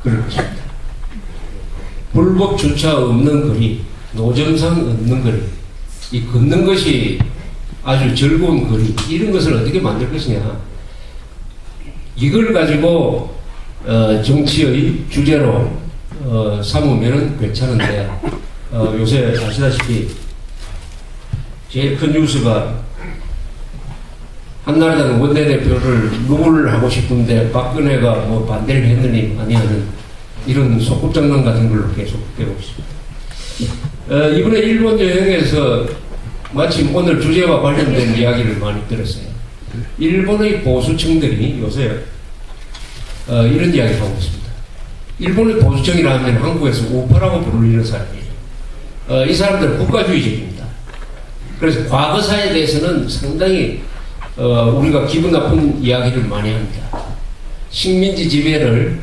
그럴 것입니다. 불법 주차 없는 거리, 노점상 없는 거리, 이 걷는 것이 아주 즐거운 거리, 이런 것을 어떻게 만들 것이냐. 이걸 가지고 정치의 주제로 삼으면 괜찮은데, 요새 아시다시피 제일 큰 뉴스가 한나라당 원내대표를 누구를 하고 싶은데 박근혜가 뭐 반대를 했느니 아니하는 이런 소꿉장난 같은 걸로 계속 되고 있습니다. 이번에 일본 여행에서 마침 오늘 주제와 관련된 이야기를 많이 들었어요. 일본의 보수층들이 요새 이런 이야기를 하고 있습니다. 일본의 보수층이라 하면 한국에서 우파라고 부르는 사람이에요. 이 사람들은 국가주의적입니다. 그래서 과거사에 대해서는 상당히 우리가 기분 나쁜 이야기를 많이 합니다. 식민지 지배를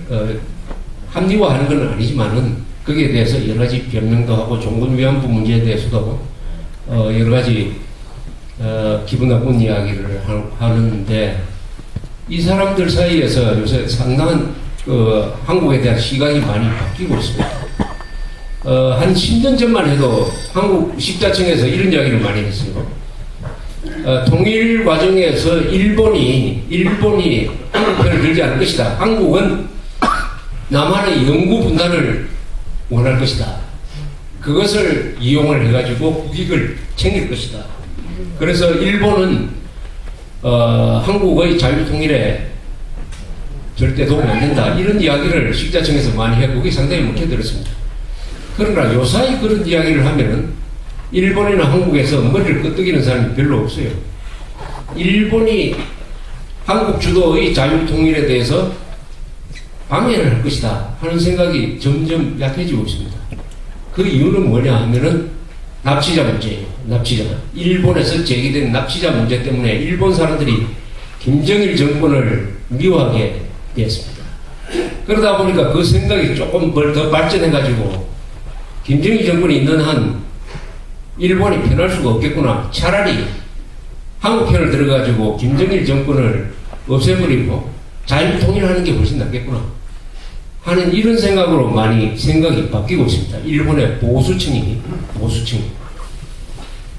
합리화하는 건 아니지만은 거기에 대해서 여러 가지 변명도 하고 종군 위안부 문제에 대해서도 여러 가지 기분 나쁜 이야기를 하는데, 이 사람들 사이에서 요새 상당한 한국에 대한 시각이 많이 바뀌고 있습니다. 한 10년 전만 해도 한국 식자청에서 이런 이야기를 많이 했어요. 통일 과정에서 일본이 한국 편을 들지 않을 것이다. 한국은 남한의 영구 분단을 원할 것이다. 그것을 이용을 해가지고 국익을 챙길 것이다. 그래서 일본은 한국의 자유통일에 절대 도움이 안 된다. 이런 이야기를 식자청에서 많이 했고 그게 상당히 묵혀들었습니다. 그러나 요사이 그런 이야기를 하면은 일본이나 한국에서 머리를 끄덕이는 사람이 별로 없어요. 일본이 한국 주도의 자유통일에 대해서 방해를 할 것이다 하는 생각이 점점 약해지고 있습니다. 그 이유는 뭐냐 하면은 납치자 문제예요. 납치자. 일본에서 제기된 납치자 문제 때문에 일본 사람들이 김정일 정권을 미워하게 되었습니다. 그러다 보니까 그 생각이 조금 더 발전해가지고 김정일 정권이 있는 한 일본이 편할 수가 없겠구나. 차라리 한국 편을 들어가지고 김정일 정권을 없애버리고 자유통일하는 게 훨씬 낫겠구나 하는 이런 생각으로 많이 생각이 바뀌고 있습니다. 일본의 보수층이.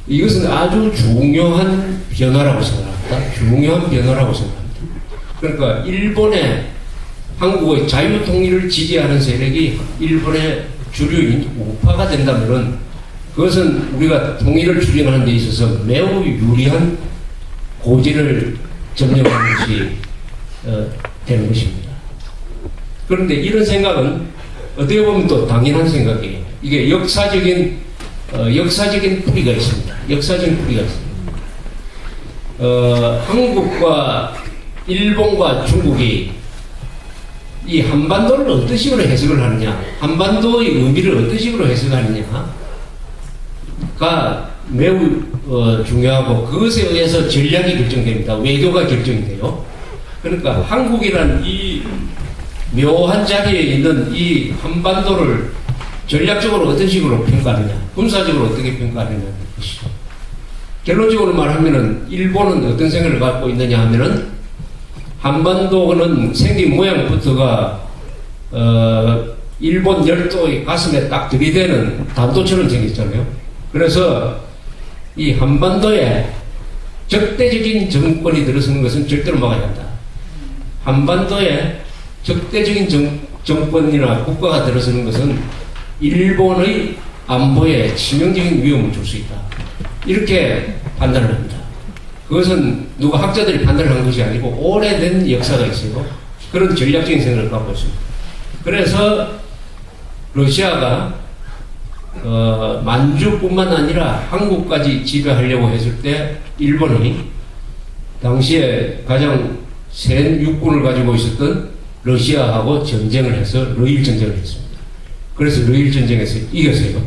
이것은 아주 중요한 변화라고 생각합니다. 중요한 변화라고 생각합니다. 그러니까 일본의 한국의 자유통일을 지지하는 세력이 일본의 주류인 우파가 된다면 그것은 우리가 통일을 추진하는 데 있어서 매우 유리한 고지를 점령하는 것이 되는 것입니다. 그런데 이런 생각은 어떻게 보면 또 당연한 생각이에요. 이게 역사적인 뿌리가 있습니다. 역사적인 뿌리가 있습니다. 한국과 일본과 중국이 이 한반도를 어떤 식으로 해석을 하느냐, 한반도의 의미를 어떤 식으로 해석하느냐가 매우 중요하고 그것에 의해서 전략이 결정됩니다. 외교가 결정이 돼요. 그러니까 한국이란 이 묘한 자리에 있는 이 한반도를 전략적으로 어떤 식으로 평가하느냐, 군사적으로 어떻게 평가하느냐는 것이죠. 결론적으로 말하면은 일본은 어떤 생각을 갖고 있느냐 하면은 한반도는 생긴 모양부터가 일본 열도의 가슴에 딱 들이대는 단도처럼 생겼잖아요. 그래서 이 한반도에 적대적인 정권이 들어서는 것은 절대로 막아야 한다. 한반도에 적대적인 정권이나 국가가 들어서는 것은 일본의 안보에 치명적인 위험을 줄 수 있다. 이렇게 판단을 합니다. 그것은 누가 학자들이 판단을 한 것이 아니고 오래된 역사가 있어요. 그런 전략적인 생각을 갖고 있습니다. 그래서 러시아가 만주뿐만 아니라 한국까지 지배하려고 했을 때 일본이 당시에 가장 센 육군을 가지고 있었던 러시아하고 전쟁을 해서 러일 전쟁을 했습니다. 그래서 러일 전쟁에서 이겼어요.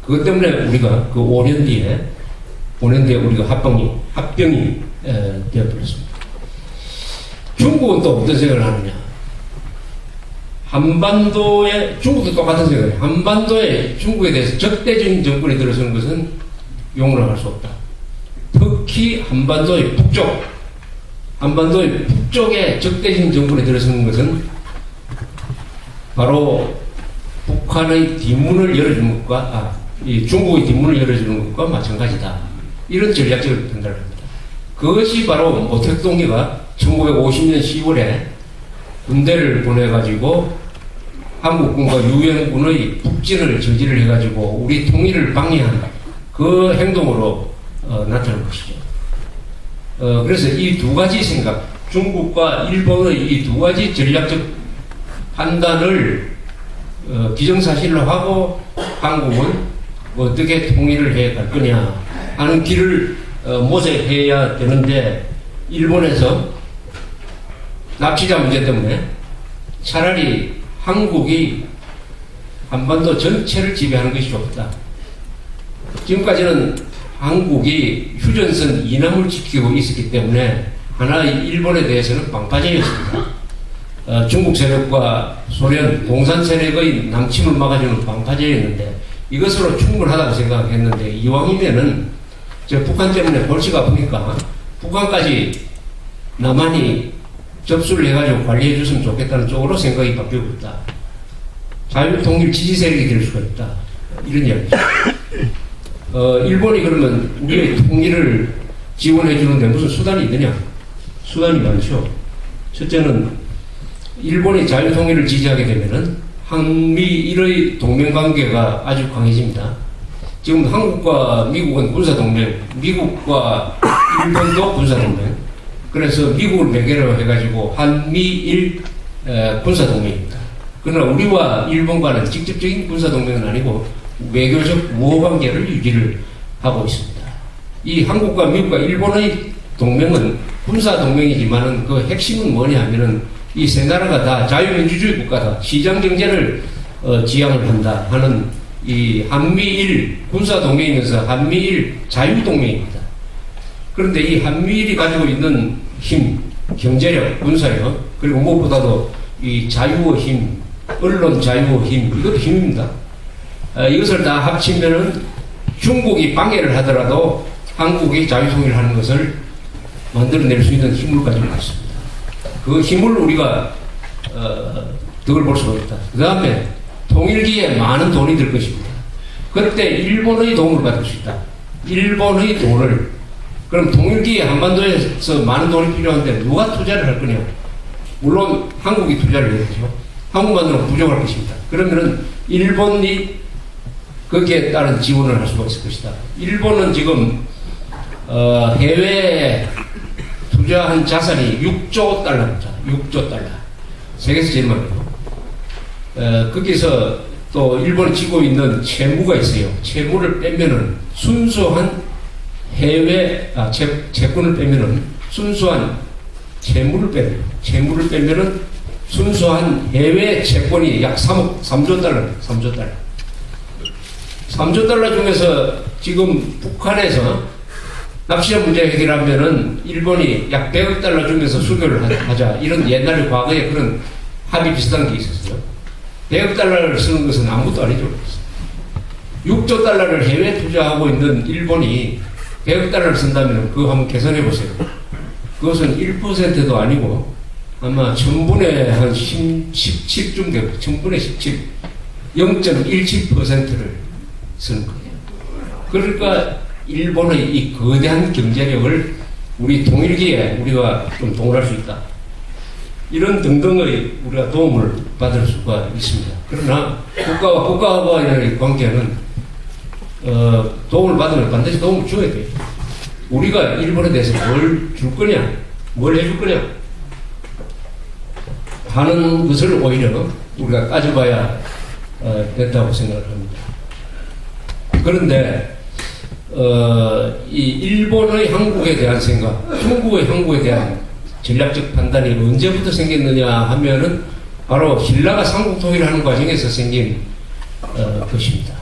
그것 때문에 우리가 그 5년 뒤에 우리가 합병이 되어버렸습니다. 중국은 또 어떤 생각을 하느냐? 중국도 똑같은 생각이에요. 한반도에 중국에 대해서 적대적인 정권이 들어서는 것은 용납할 수 없다. 특히 한반도의 북쪽에 적대적인 정권이 들어서는 것은 바로 북한의 뒷문을 열어주는 것과 이 중국의 뒷문을 열어주는 것과 마찬가지다. 이런 전략적을 판단합니다. 그것이 바로 모택동리가 1950년 10월에 군대를 보내가지고 한국군과 유엔군의 북진을 저지를 해가지고 우리 통일을 방해한 그 행동으로 나타난 것이죠. 그래서 이 두 가지 생각, 중국과 일본의 이 두 가지 전략적 판단을 기정사실로 하고 한국은 어떻게 통일을 해 갈 거냐 하는 길을 모색해야 되는데, 일본에서 납치자 문제 때문에 차라리 한국이 한반도 전체를 지배하는 것이 좋다. 지금까지는 한국이 휴전선 이남을 지키고 있었기 때문에 하나의 일본에 대해서는 방파제였습니다. 중국 세력과 소련, 공산 세력의 남침을 막아주는 방파제였는데 이것으로 충분하다고 생각했는데, 이왕이면은 북한 때문에 골치가 아프니까 북한까지 남한이 접수를 해가지고 관리해 줬으면 좋겠다는 쪽으로 생각이 바뀌고 있다. 자유통일 지지 세력이 될 수가 있다. 이런 이야기죠. 일본이 그러면 우리의 통일을 지원해 주는데 무슨 수단이 있느냐? 수단이 많죠. 첫째는 일본이 자유통일을 지지하게 되면은 한미일의 동맹관계가 아주 강해집니다. 지금 한국과 미국은 군사동맹, 미국과 일본도 군사동맹. 그래서 미국을 매개로 해가지고 한미일 군사동맹입니다. 그러나 우리와 일본과는 직접적인 군사동맹은 아니고 외교적 우호관계를 유지를 하고 있습니다. 이 한국과 미국과 일본의 동맹은 군사동맹이지만은 그 핵심은 뭐냐 하면은 이 세 나라가 다 자유민주주의 국가다, 시장경제를 지향을 한다 하는 이 한미일 군사동맹이면서 한미일 자유동맹입니다. 그런데 이 한미일이 가지고 있는 힘, 경제력, 군사력, 그리고 무엇보다도 이 자유의 힘, 언론 자유의 힘, 이것도 힘입니다. 이것을 다 합치면은 중국이 방해를 하더라도 한국이 자유통일을 하는 것을 만들어낼 수 있는 힘을 가지고 있습니다. 그 힘을 우리가 덕을 볼 수가 있다. 그 다음에 통일기에 많은 돈이 들 것입니다. 그때 일본의 도움을 받을 수 있다. 일본의 돈을. 그럼 통일기에 한반도에서 많은 돈이 필요한데 누가 투자를 할 거냐? 물론 한국이 투자를 해야죠. 한국만으로는 부족할 것입니다. 그러면은 일본이 거기에 따른 지원을 할 수가 있을 것이다. 일본은 지금 해외에 투자한 자산이 6조 달러입니다. 6조 달러. 세계에서 제일 많아요. 거기서 또 일본이 지고 있는 채무가 있어요. 채무를 빼면은 순수한 해외, 채권을 빼면은 순수한 채무를 빼요. 채무를 빼면은 순수한 해외 채권이 약 3조 달러입니다. 3조 달러. 3조 달러 중에서 지금 북한에서 납치자 문제 해결하면은 일본이 약 100억 달러 주면서 수교를 하자. 이런 옛날에 과거에 그런 합의 비슷한 게 있었어요. 100억 달러를 쓰는 것은 아무것도 아니죠. 6조 달러를 해외 투자하고 있는 일본이 100억 달러를 쓴다면 그거 한번 계산해 보세요. 그것은 1%도 아니고 아마 1000분의 한 17쯤 되고 1000분의 17, 0.17%를 쓰는 거예요. 그러니까 일본의 이 거대한 경제력을 우리 통일기에 우리가 좀 동원할 수 있다. 이런 등등의 우리가 도움을 받을 수가 있습니다. 그러나 국가와 국가와의 관계는 도움을 받으면 반드시 도움을 줘야 돼요. 우리가 일본에 대해서 뭘 줄 거냐, 뭘 해줄 거냐 하는 것을 오히려 우리가 따져봐야 된다고 생각을 합니다. 그런데 이 일본의 한국에 대한 생각, 중국의 한국에 대한 전략적 판단이 언제부터 생겼느냐 하면은 바로 신라가 삼국통일을 하는 과정에서 생긴 것입니다.